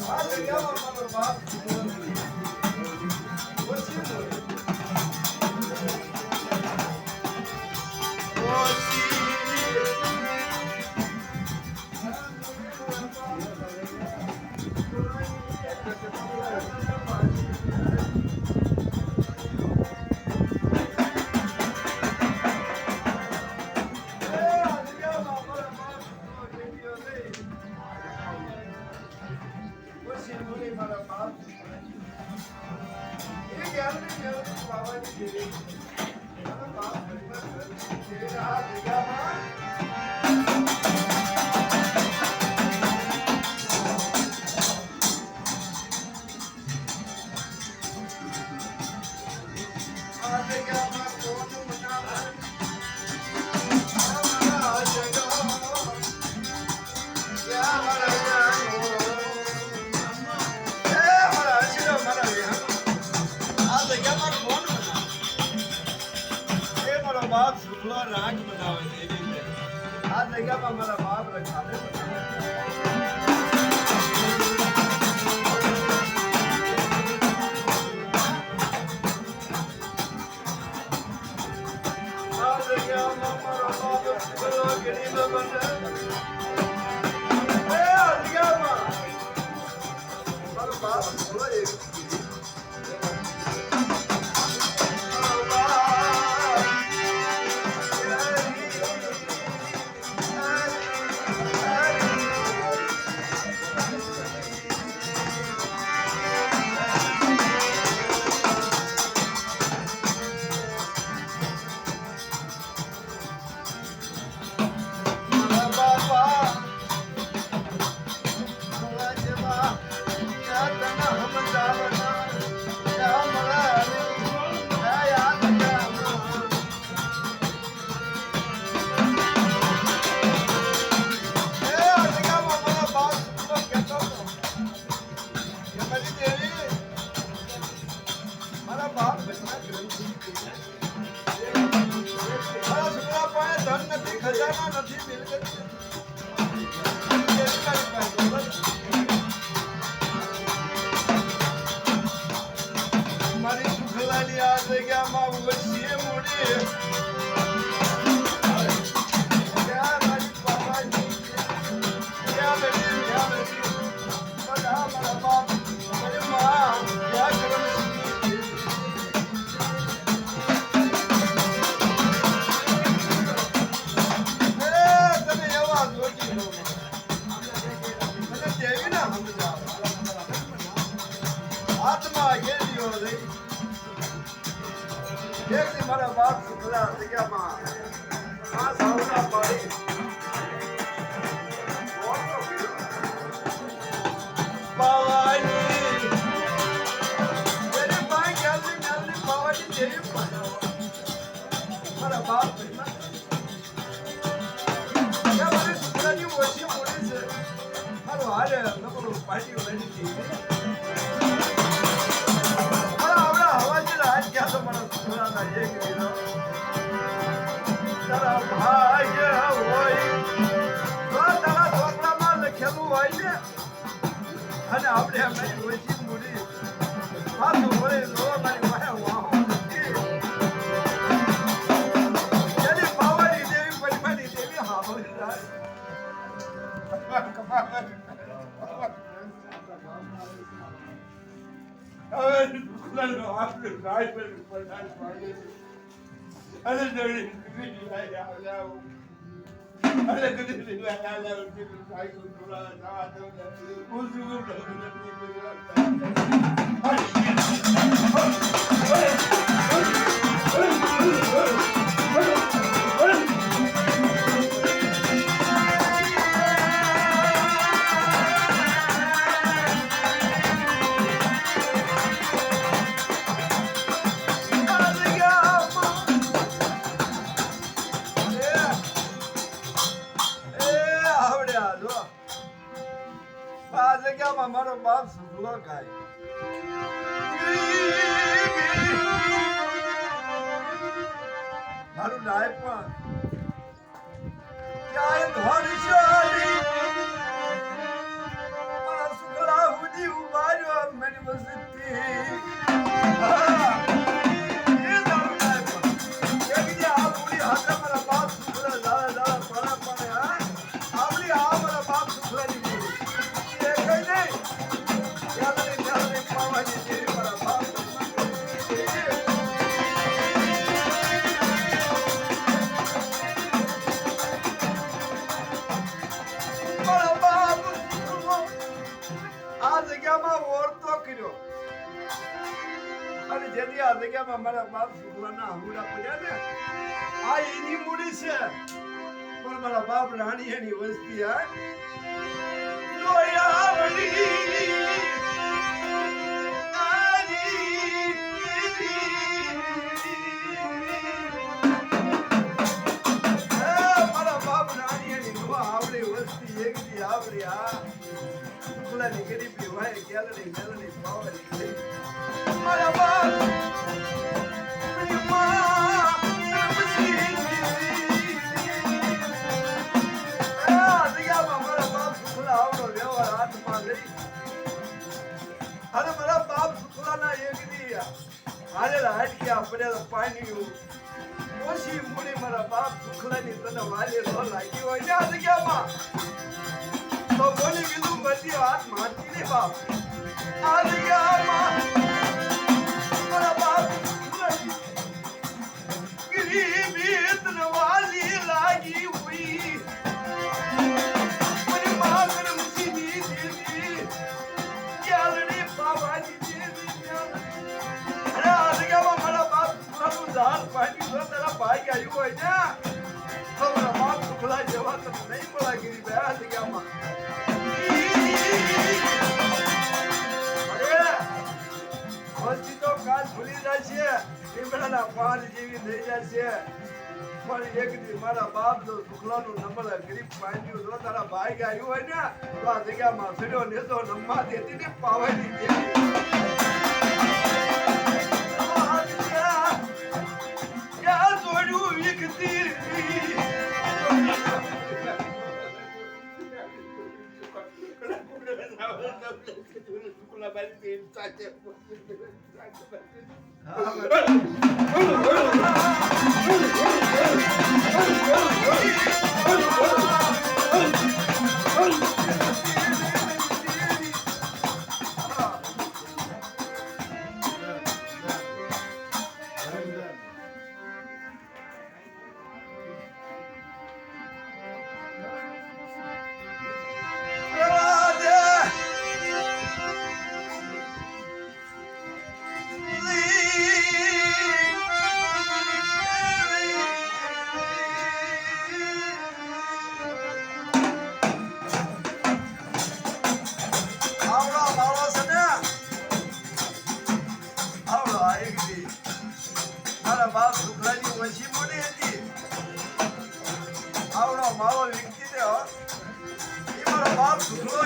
આ જગ્યામાં મારો બાપ ઓછી બોલે. બાપ શુક્લો રાગ બનાવે છે એવી રીતે આ જગ્યામાં મારા બાપ રખાવે આ જગ્યામાં મારા બાપ શુક્લો ગરીબ બને આ જગ્યામાં મારો બાપ શુક્લો એક મારા બાપ શુક્લા જગ્યામાં આ સાવડા પાડી પાવાની મેરે ભાઈ જલ્દી જલ્દી પાવાની જેવી મારા બાપ क्या मारे शुक्लाजी ओછી બોલે છે મારો હારે નકરો પાર્ટી વેડી છે ભાગ્ય હોય તો તારા ચોપડામાં લખેલું હોય ને અને આપણે એમ ઓછી મૂડી હાથું વળે લો મારી વાહે વાહો જેની પાવાની દેવી પરિમાની દેવી હાવળી જાય હવે કુલાનો આપણે ગાય પર પડતા પાડે અરે જડી અરે કદી લાલા ઉઠી સાયકલ થોડા જવા દો ઉસુગુ મારો બાપ સુખલો ગાય મારું ડાય પણ ક્યાંય ધોળી મારા સુખલા સુધી આ જગ્યામાં ઓરતો કર્યો અને જેથી આ જગ્યામાં મારા બાપ સુખલાના હમુડા પડ્યા ને આ એની મૂડી છે પણ મારા બાપ રાણી એની વસ્તી આ લોયાવડી મારા બાપ રાણી એની નો આવડે વસ્તી એકદી આવડે આ સુખલાની ગરીબી વાય ગેલડી મેલડી પાવડી મારા બાપ અરે મારા બાપ સુખલાના એક દી હાલેલા હાટક્યા પડેલા પાણી ઓછી મૂડી મારા બાપ સુખલાની તને વાલી ન લાગી હોય ને આ જગ્યામાં તો બોલી કીધું બધી હાથ મારતી ને બાપ આ જગ્યામાં મારા બાપ ગરીબી તને વાલી લાગી હોય મને માગર મુસીબી દેવી ક્યાલડી પાવાજી દેવી અરે આ જગ્યામાં મારા બાપ સુખલાનું ઝાડ પાણી જો તારા ભાઈ આવ્યું હોય ને તો મારા બાપ સુખલા જેવા તો નહીં મળા ગીરી આ જગ્યામાં અરે તો કાચ ભૂલી જાય છે લીમડાના પાન જેવી થઈ જાય છે પણ એક દી મારા બાપ જો સુખલાનું નંબર ગરીબ પાંડ્યું જો તારા ભાઈ આવ્યું હોય ને તો આ જગ્યામાં ફેડ્યો ને તો નમવા દેતી ને પાવાની દેતી ક્યાં જોડ્યું વિકતી બાપ સુખલાની ઓછી મોટી હતી આવડો મારો વ્યક્તિ એ મારો બાપ સુખલો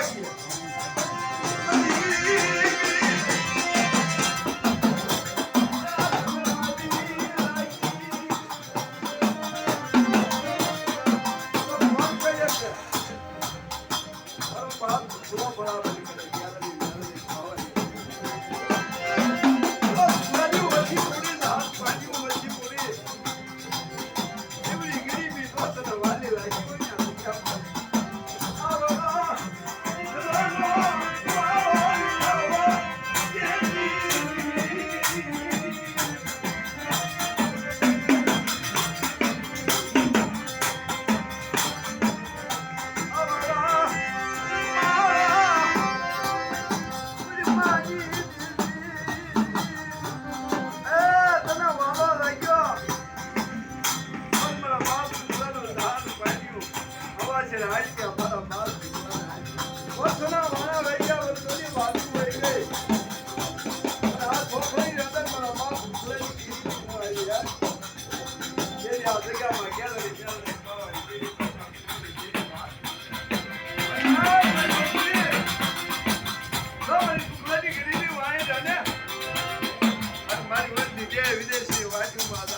ગયો વિદેશી વાજુમાં